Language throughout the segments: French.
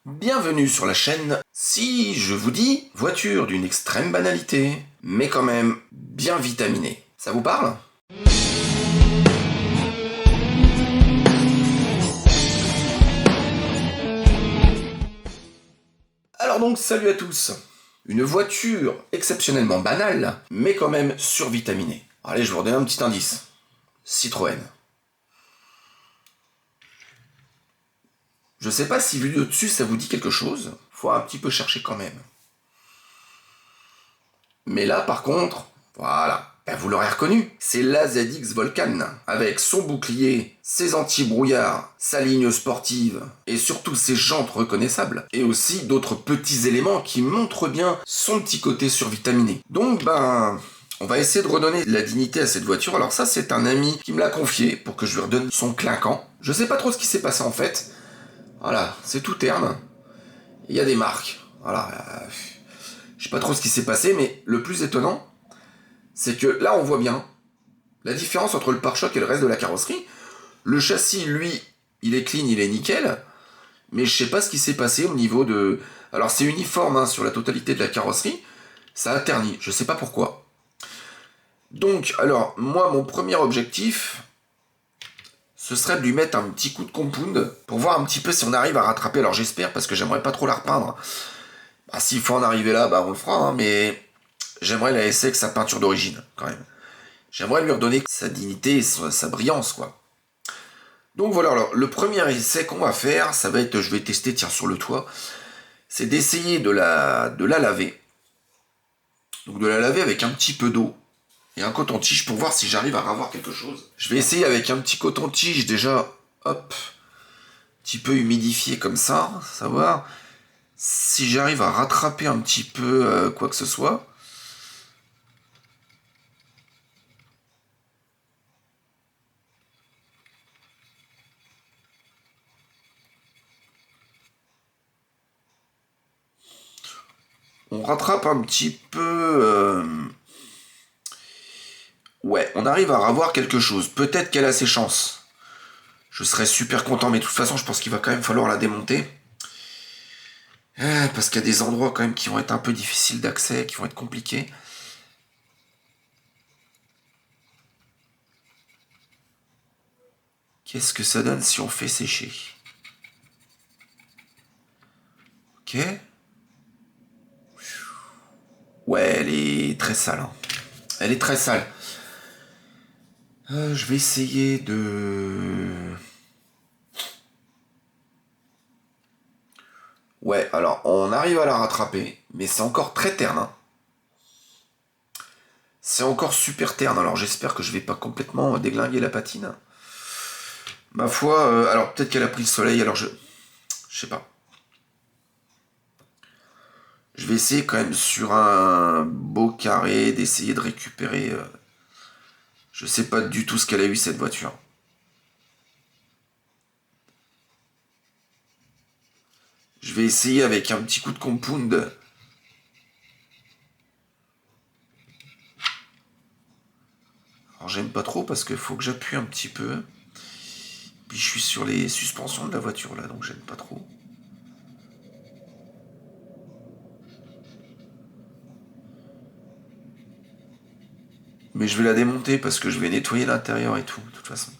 Bienvenue sur la chaîne. Si je vous dis voiture d'une extrême banalité, mais quand même bien vitaminée, ça vous parle? Alors donc, salut à tous. Une voiture exceptionnellement banale, mais quand même survitaminée. Allez, je vous redonne un petit indice. Citroën. Je sais pas si vu de dessus ça vous dit quelque chose, faut un petit peu chercher quand même. Mais là par contre, voilà, vous l'aurez reconnu, c'est la ZX Volcan, avec son bouclier, ses anti-brouillards, sa ligne sportive, et surtout ses jantes reconnaissables, et aussi d'autres petits éléments qui montrent bien son petit côté survitaminé. Donc on va essayer de redonner la dignité à cette voiture. Alors ça, c'est un ami qui me l'a confié pour que je lui redonne son clinquant. Je sais pas trop ce qui s'est passé en fait. Voilà, c'est tout terne. Il y a des marques. Voilà. Je sais pas trop ce qui s'est passé, mais le plus étonnant, c'est que là, on voit bien la différence entre le pare-choc et le reste de la carrosserie. Le châssis, lui, il est clean, il est nickel, mais je sais pas ce qui s'est passé au niveau de... Alors, c'est uniforme sur la totalité de la carrosserie, ça a terni, je sais pas pourquoi. Donc, alors, moi, mon premier objectif, ce serait de lui mettre un petit coup de compound pour voir un petit peu si on arrive à rattraper. Alors, j'espère, parce que j'aimerais pas trop la repeindre. S'il faut en arriver là, on le fera, mais j'aimerais la laisser avec sa peinture d'origine, quand même. J'aimerais lui redonner sa dignité et sa brillance, quoi. Donc voilà, alors, le premier essai qu'on va faire, ça va être, je vais tester, tiens, sur le toit, c'est d'essayer de la laver. Donc de la laver avec un petit peu d'eau et un coton-tige pour voir si j'arrive à ravoir quelque chose. Je vais essayer avec un petit coton-tige déjà, hop, un petit peu humidifié comme ça, savoir si j'arrive à rattraper un petit peu quoi que ce soit. On rattrape un petit peu... Ouais, on arrive à ravoir quelque chose. Peut-être qu'elle a ses chances. Je serais super content, mais de toute façon, je pense qu'il va quand même falloir la démonter. Parce qu'il y a des endroits quand même qui vont être un peu difficiles d'accès, qui vont être compliqués. Qu'est-ce que ça donne si on fait sécher? Ok. Ouais, elle est très sale. Elle est très sale. Je vais essayer de... Ouais, alors on arrive à la rattraper, mais c'est encore très terne. C'est encore super terne, alors j'espère que je vais pas complètement déglinguer la patine. Ma foi, alors peut-être qu'elle a pris le soleil, alors je sais pas. Je vais essayer quand même sur un beau carré d'essayer de récupérer... Je sais pas du tout ce qu'elle a eu cette voiture. Je vais essayer avec un petit coup de compound. Alors j'aime pas trop parce qu'il faut que j'appuie un petit peu. Puis je suis sur les suspensions de la voiture là, donc j'aime pas trop. Mais je vais la démonter parce que je vais nettoyer l'intérieur et tout, de toute façon.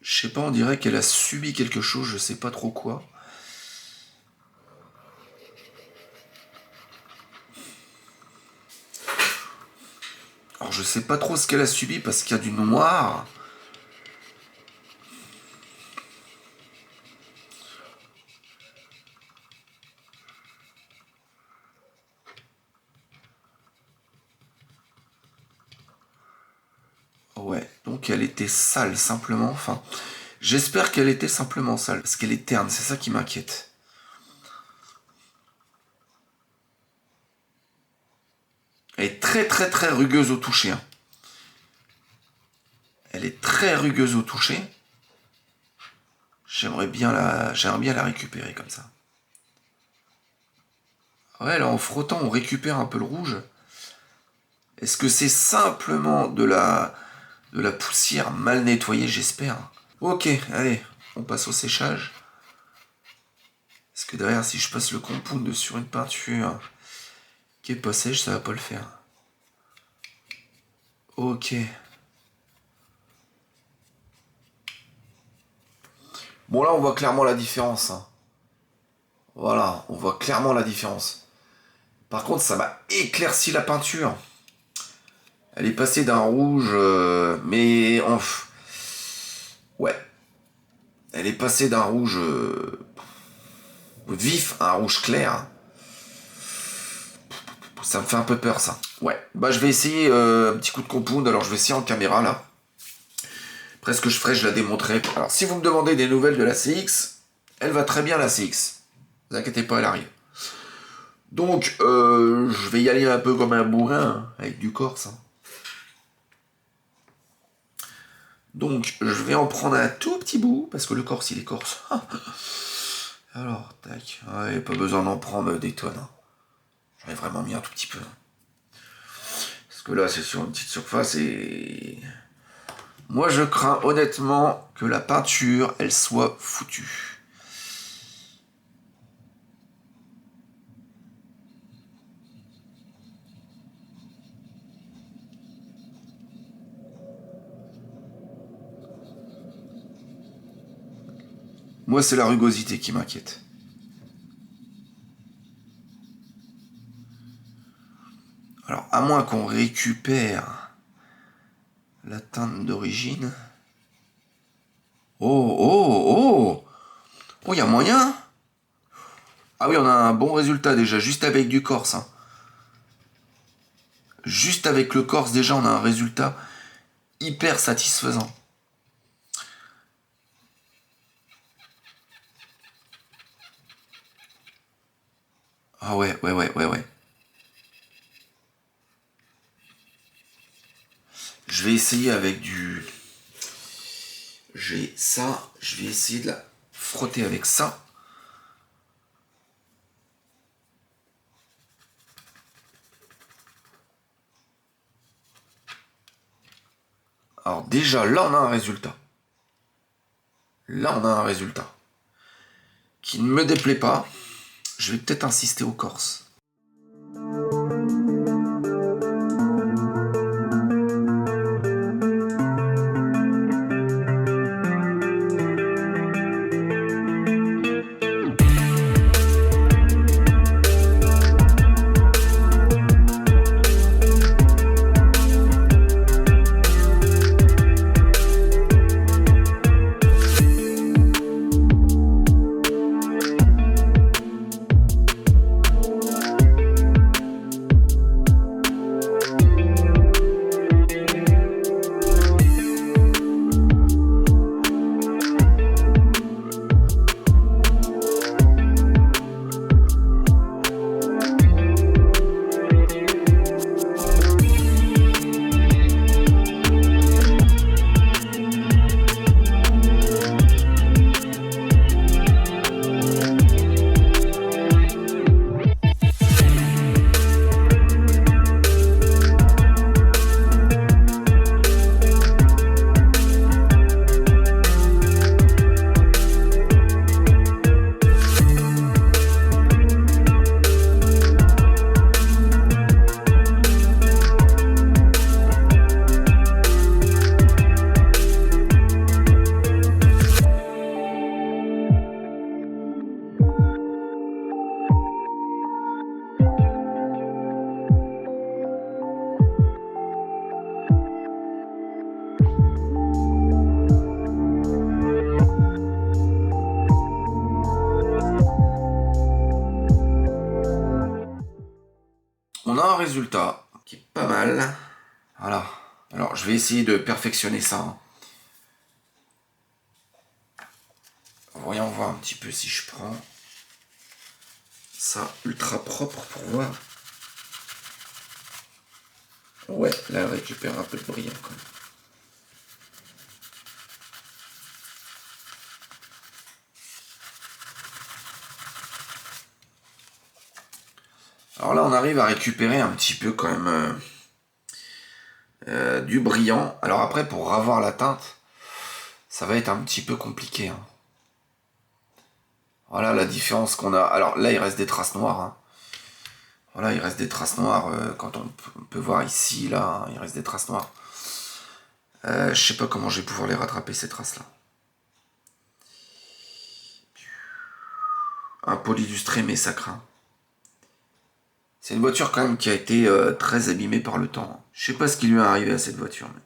Je sais pas, on dirait qu'elle a subi quelque chose, je sais pas trop quoi. Alors je sais pas trop ce qu'elle a subi parce qu'il y a du noir. Ouais, donc elle était sale simplement, enfin... J'espère qu'elle était simplement sale, parce qu'elle est terne, c'est ça qui m'inquiète. Elle est très très très rugueuse au toucher. Elle est très rugueuse au toucher. J'aimerais bien la récupérer comme ça. Ouais, là en frottant, on récupère un peu le rouge. Est-ce que c'est simplement de la De la poussière mal nettoyée, j'espère. Ok, allez, on passe au séchage. Parce que derrière, si je passe le compound sur une peinture qui est pas sèche, ça va pas le faire. Ok. Bon, là, on voit clairement la différence. Hein. Voilà, on voit clairement la différence. Par contre, ça m'a éclairci la peinture. Elle est passée d'un rouge, mais... ouais. Elle est passée d'un rouge vif à un rouge clair. Ça me fait un peu peur, ça. Ouais. Bah, je vais essayer un petit coup de compound. Alors, je vais essayer en caméra, là. Après, ce que je ferai, je la démontrerai. Alors, si vous me demandez des nouvelles de la CX, elle va très bien, la CX. Ne vous inquiétez pas, elle arrive. Donc, je vais y aller un peu comme un bourrin, hein, avec du corse. Hein. Donc, je vais en prendre un tout petit bout, parce que le corse, il est corse. Alors, tac. Ouais, pas besoin d'en prendre des tonnes. Hein. J'en ai vraiment mis un tout petit peu. Parce que là, c'est sur une petite surface et... Moi, je crains honnêtement que la peinture, elle soit foutue. Moi, c'est la rugosité qui m'inquiète. Alors, à moins qu'on récupère la teinte d'origine... Oh, oh, oh! Oh, il y a moyen? Ah oui, on a un bon résultat déjà, juste avec du corse. Hein. Juste avec le corse, déjà, on a un résultat hyper satisfaisant. Ah ouais. Je vais essayer avec du... J'ai ça, je vais essayer de la frotter avec ça. Alors déjà, là, on a un résultat. Là, on a un résultat. Qui ne me déplaît pas. Je vais peut-être insister au corse. On a un résultat qui est pas mal. Voilà. Alors, je vais essayer de perfectionner ça. Hein. Voyons voir un petit peu si je prends ça ultra propre pour voir. Ouais, là, elle récupère un peu de brillant quand même. Alors là, on arrive à récupérer un petit peu quand même du brillant. Alors après, pour avoir la teinte, ça va être un petit peu compliqué. Hein. Voilà la différence qu'on a. Alors là, il reste des traces noires. Hein. Voilà, il reste des traces noires. Quand on peut voir ici, là, il reste des traces noires. Je sais pas comment je vais pouvoir les rattraper, ces traces-là. Un pôle illustré, mais ça craint. C'est une voiture quand même qui a été très abîmée par le temps. Je sais pas ce qui lui est arrivé à cette voiture. Mais...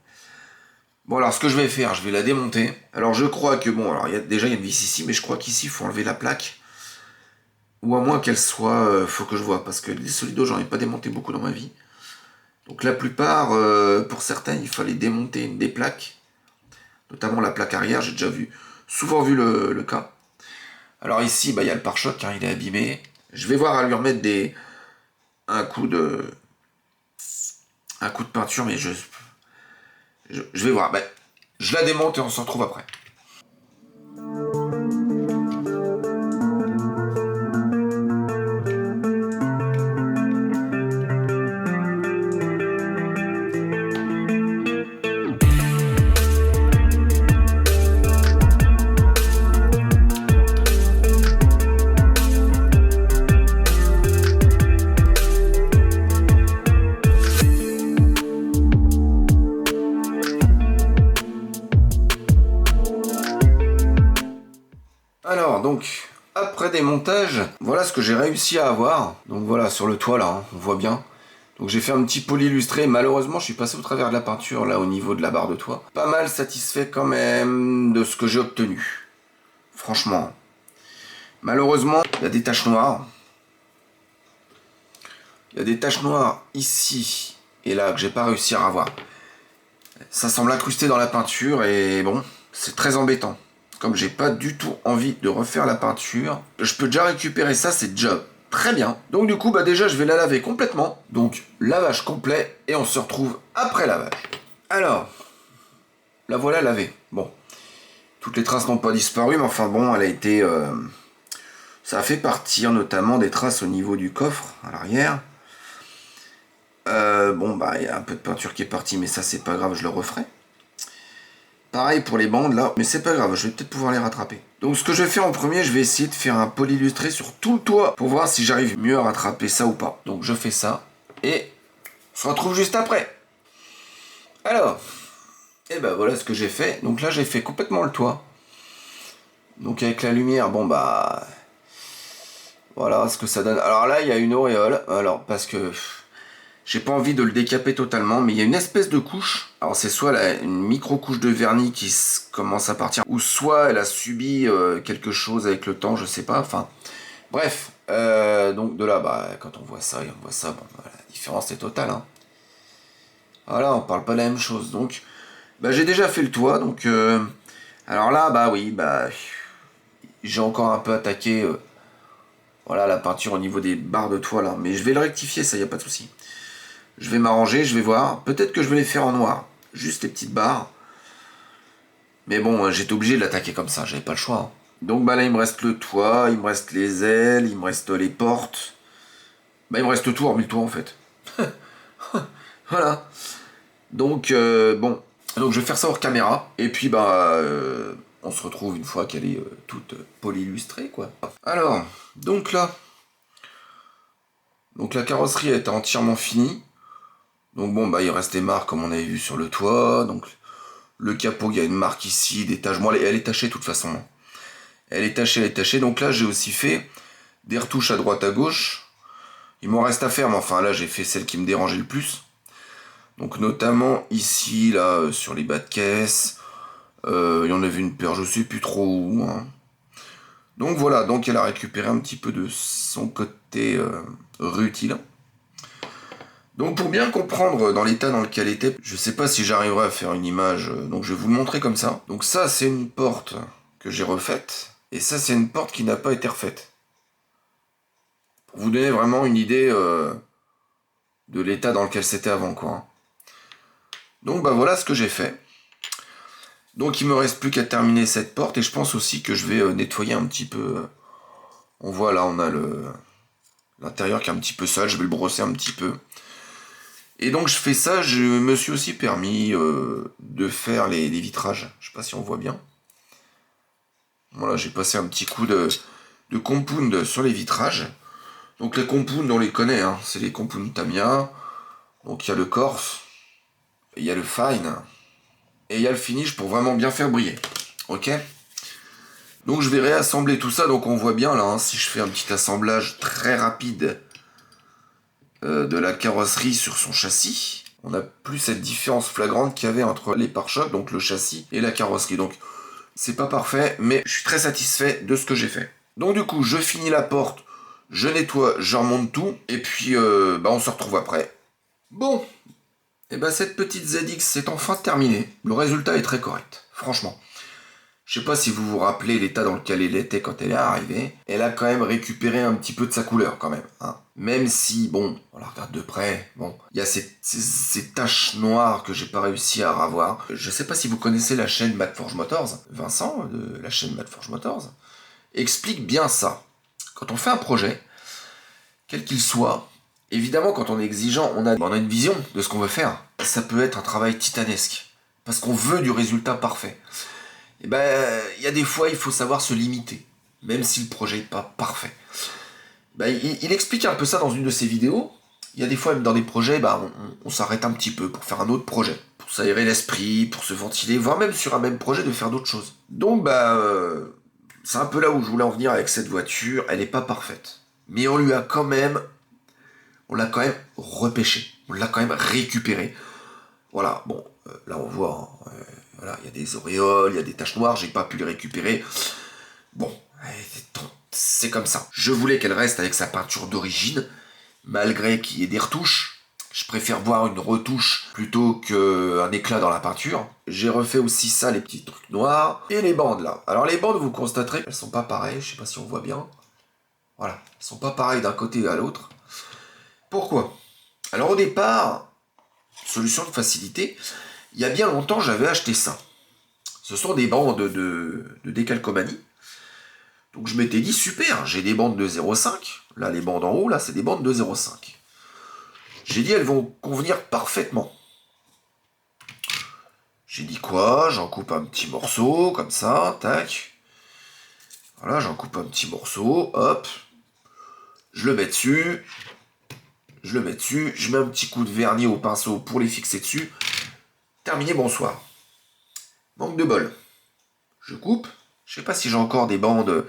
Bon, alors ce que je vais faire, je vais la démonter. Alors je crois que, bon, alors déjà il y a une vis ici, mais je crois qu'ici il faut enlever la plaque. Ou à moins qu'elle soit, faut que je vois, parce que les solidos j'en ai pas démonté beaucoup dans ma vie. Donc la plupart, pour certaines, il fallait démonter des plaques. Notamment la plaque arrière, j'ai déjà souvent vu le cas. Alors ici, bah, il y a le pare-choc, hein, il est abîmé. Je vais voir à lui remettre un coup de peinture, mais je vais voir. Bah, je la démonte et on se retrouve après. Alors, donc, après démontage, voilà ce que j'ai réussi à avoir. Donc voilà, sur le toit là, hein, on voit bien. Donc j'ai fait un petit pôle illustré. Malheureusement, je suis passé au travers de la peinture là au niveau de la barre de toit. Pas mal satisfait quand même de ce que j'ai obtenu. Franchement. Malheureusement, il y a des taches noires. Il y a des taches noires ici et là que j'ai pas réussi à avoir. Ça semble incrusté dans la peinture et bon, c'est très embêtant. Comme j'ai pas du tout envie de refaire la peinture, je peux déjà récupérer ça, c'est déjà très bien. Donc du coup, bah déjà, je vais la laver complètement. Donc, lavage complet, et on se retrouve après lavage. Alors, la voilà lavée. Bon, toutes les traces n'ont pas disparu, mais enfin bon, elle a été... ça a fait partir notamment des traces au niveau du coffre, à l'arrière. Bon, bah, il y a un peu de peinture qui est partie, mais ça, c'est pas grave, je le referai. Pareil pour les bandes là, mais c'est pas grave, je vais peut-être pouvoir les rattraper. Donc ce que je vais faire en premier, je vais essayer de faire un pôle illustré sur tout le toit pour voir si j'arrive mieux à rattraper ça ou pas. Donc je fais ça et on se retrouve juste après. Alors, et ben voilà ce que j'ai fait. Donc là j'ai fait complètement le toit. Donc avec la lumière, bon bah... Voilà ce que ça donne. Alors là il y a une auréole, alors parce que... J'ai pas envie de le décaper totalement, mais il y a une espèce de couche. Alors c'est soit une micro-couche de vernis qui commence à partir, ou soit elle a subi quelque chose avec le temps, je sais pas. Enfin, bref. Donc de là, bah, quand on voit ça et on voit ça, bon, bah, la différence est totale. Hein. Voilà, on parle pas de la même chose. Donc, bah, j'ai déjà fait le toit, donc... alors là, bah oui, bah... J'ai encore un peu attaqué... voilà, la peinture au niveau des barres de toit, là. Mais je vais le rectifier, ça, y a pas de souci. Je vais m'arranger, je vais voir. Peut-être que je vais les faire en noir. Juste les petites barres. Mais bon, j'étais obligé de l'attaquer comme ça, j'avais pas le choix. Hein. Donc bah là, il me reste le toit, il me reste les ailes, il me reste les portes. Bah il me reste tout, hormis le toit en fait. Voilà. Donc bon. Donc je vais faire ça hors caméra. Et puis bah on se retrouve une fois qu'elle est toute polyillustrée quoi. Alors, donc là. Donc la carrosserie est entièrement finie. Donc bon, bah il reste des marques comme on avait vu sur le toit. Donc le capot, il y a une marque ici, des taches. Bon, elle est tachée de toute façon. Elle est tachée. Donc là, j'ai aussi fait des retouches à droite à gauche. Il m'en reste à faire, mais enfin là, j'ai fait celle qui me dérangeait le plus. Donc notamment ici, là, sur les bas de caisse. Il y en avait une paire, je sais plus trop où. Hein. Donc voilà, donc elle a récupéré un petit peu de son côté rutilant. Donc pour bien comprendre dans l'état dans lequel elle était, je sais pas si j'arriverai à faire une image, donc je vais vous le montrer comme ça. Donc ça c'est une porte que j'ai refaite, et ça c'est une porte qui n'a pas été refaite. Pour vous donner vraiment une idée de l'état dans lequel c'était avant quoi. Donc bah voilà ce que j'ai fait. Donc il me reste plus qu'à terminer cette porte, et je pense aussi que je vais nettoyer un petit peu. On voit là on a l'intérieur qui est un petit peu sale, je vais le brosser un petit peu. Et donc je fais ça, je me suis aussi permis de faire les vitrages. Je sais pas si on voit bien. Voilà, j'ai passé un petit coup de compound sur les vitrages. Donc les compounds, on les connaît, hein. C'est les compounds Tamiya. Donc il y a le Corse, il y a le Fine, et il y a le Finish pour vraiment bien faire briller. Ok? Donc je vais réassembler tout ça, donc on voit bien là, hein, si je fais un petit assemblage très rapide de la carrosserie sur son châssis, on n'a plus cette différence flagrante qu'il y avait entre les pare-chocs, donc le châssis et la carrosserie. Donc c'est pas parfait, mais je suis très satisfait de ce que j'ai fait. Donc du coup, je finis la porte, je nettoie, je remonte tout, et puis on se retrouve après. Bon, et cette petite ZX c'est enfin terminée. Le résultat est très correct, franchement. Je sais pas si vous vous rappelez l'état dans lequel elle était quand elle est arrivée. Elle a quand même récupéré un petit peu de sa couleur quand même. Hein. Même si, bon, on la regarde de près, bon, il y a ces taches noires que j'ai pas réussi à ravoir. Je sais pas si vous connaissez la chaîne Madforge Motors. Vincent, de la chaîne Madforge Motors, explique bien ça. Quand on fait un projet, quel qu'il soit, évidemment quand on est exigeant, on a une vision de ce qu'on veut faire. Ça peut être un travail titanesque. Parce qu'on veut du résultat parfait. Et il y a des fois, il faut savoir se limiter, même si le projet n'est pas parfait. Il explique un peu ça dans une de ses vidéos. Il y a des fois, même dans des projets, on s'arrête un petit peu pour faire un autre projet, pour s'aérer l'esprit, pour se ventiler, voire même sur un même projet de faire d'autres choses. Donc, c'est un peu là où je voulais en venir avec cette voiture. Elle n'est pas parfaite, mais on l'a quand même repêché, on l'a quand même récupéré. Voilà, bon, là on voit, hein, voilà, il y a des auréoles, il y a des taches noires, j'ai pas pu les récupérer. Bon, c'est comme ça. Je voulais qu'elle reste avec sa peinture d'origine, malgré qu'il y ait des retouches. Je préfère voir une retouche plutôt qu'un éclat dans la peinture. J'ai refait aussi ça, les petits trucs noirs. Et les bandes là. Alors les bandes, vous constaterez, elles sont pas pareilles, je sais pas si on voit bien. Voilà, elles sont pas pareilles d'un côté à l'autre. Pourquoi? Alors au départ, solution de facilité, il y a bien longtemps j'avais acheté ça. Ce sont des bandes de décalcomanie. Donc je m'étais dit, super, j'ai des bandes de 0,5. Là, les bandes en haut, là, c'est des bandes de 0,5. J'ai dit, elles vont convenir parfaitement. J'ai dit quoi? J'en coupe un petit morceau, comme ça, tac. Voilà, j'en coupe un petit morceau, hop. Je le mets dessus. Je mets un petit coup de vernis au pinceau pour les fixer dessus. Terminé, bonsoir. Manque de bol. Je coupe. Je sais pas si j'ai encore des bandes.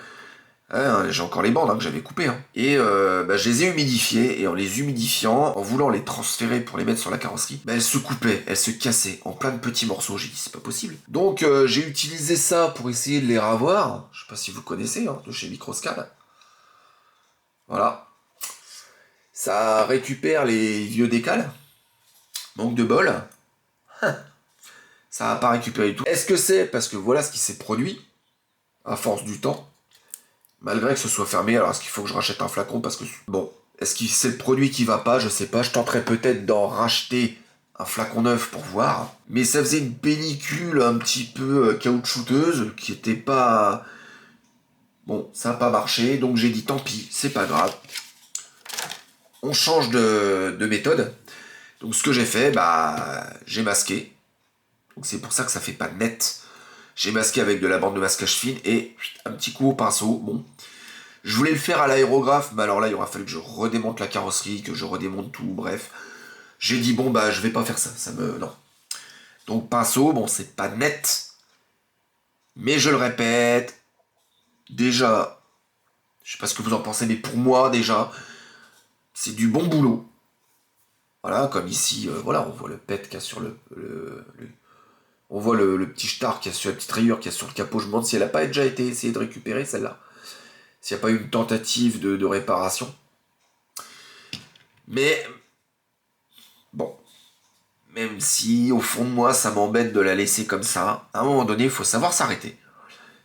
Hein, j'ai encore les bandes que j'avais coupées. Hein. Et je les ai humidifiées. Et en les humidifiant, en voulant les transférer pour les mettre sur la carrosserie, elles se coupaient, elles se cassaient en plein de petits morceaux. J'ai dit, c'est pas possible. Donc j'ai utilisé ça pour essayer de les ravoir. Je sais pas si vous connaissez, hein, de chez Microscal. Voilà. Ça récupère les vieux décals. Manque de bol. Ça n'a pas récupéré du tout. Est-ce que c'est parce que voilà ce qui s'est produit à force du temps, malgré que ce soit fermé? Alors est-ce qu'il faut que je rachète un flacon? Parce que bon, est-ce que c'est le produit qui va pas? Je sais pas. Je tenterai peut-être d'en racheter un flacon neuf pour voir. Mais ça faisait une pellicule un petit peu caoutchouteuse qui était pas... Bon, ça n'a pas marché, donc j'ai dit tant pis, c'est pas grave. On change de méthode. Donc ce que j'ai fait, j'ai masqué. Donc c'est pour ça que ça fait pas net. J'ai masqué avec de la bande de masquage fine et un petit coup au pinceau. Bon, je voulais le faire à l'aérographe, mais alors là, il aura fallu que je redémonte la carrosserie, que je redémonte tout, bref. J'ai dit, bon, je vais pas faire ça, non. Donc pinceau, bon, c'est pas net, mais je le répète, déjà, je sais pas ce que vous en pensez, mais pour moi, déjà, c'est du bon boulot. Voilà, comme ici, voilà, on voit le pet qu'il y a sur on voit le petit star qui a sur la petite rayure qui a sur le capot. Je me demande si elle n'a pas déjà été essayée de récupérer celle-là. S'il n'y a pas eu une tentative de réparation. Mais, bon, même si au fond de moi ça m'embête de la laisser comme ça, à un moment donné il faut savoir s'arrêter.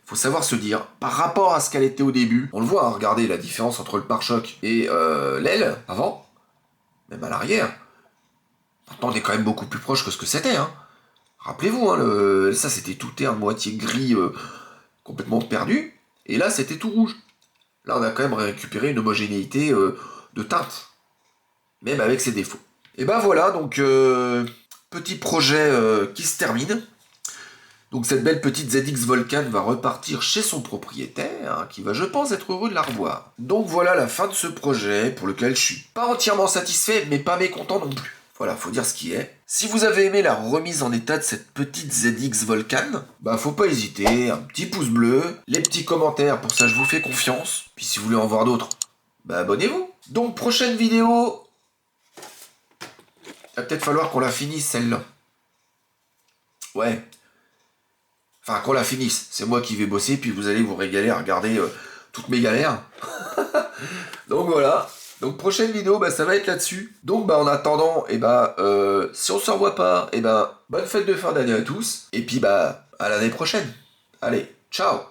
Il faut savoir se dire, par rapport à ce qu'elle était au début, on le voit, hein, regardez la différence entre le pare-choc et l'aile, avant, même à l'arrière. Maintenant on est quand même beaucoup plus proche que ce que c'était, hein. Rappelez-vous, hein, ça c'était tout terne, moitié gris, complètement perdu, et là c'était tout rouge. Là on a quand même récupéré une homogénéité de teinte, même avec ses défauts. Et ben voilà, donc petit projet qui se termine. Donc cette belle petite ZX Volcan va repartir chez son propriétaire, hein, qui va, je pense, être heureux de la revoir. Donc voilà la fin de ce projet, pour lequel je suis pas entièrement satisfait, mais pas mécontent non plus. Voilà, faut dire ce qui est. Si vous avez aimé la remise en état de cette petite ZX Volcan, bah faut pas hésiter, un petit pouce bleu, les petits commentaires, pour ça je vous fais confiance. Puis si vous voulez en voir d'autres, bah abonnez-vous. Donc prochaine vidéo, va peut-être falloir qu'on la finisse celle-là. Ouais. Enfin, qu'on la finisse. C'est moi qui vais bosser, puis vous allez vous régaler à regarder toutes mes galères. Donc voilà. Donc prochaine vidéo, bah, ça va être là-dessus. Donc bah en attendant, si on se revoit pas, bonne fête de fin d'année à tous. Et puis bah à l'année prochaine. Allez, ciao.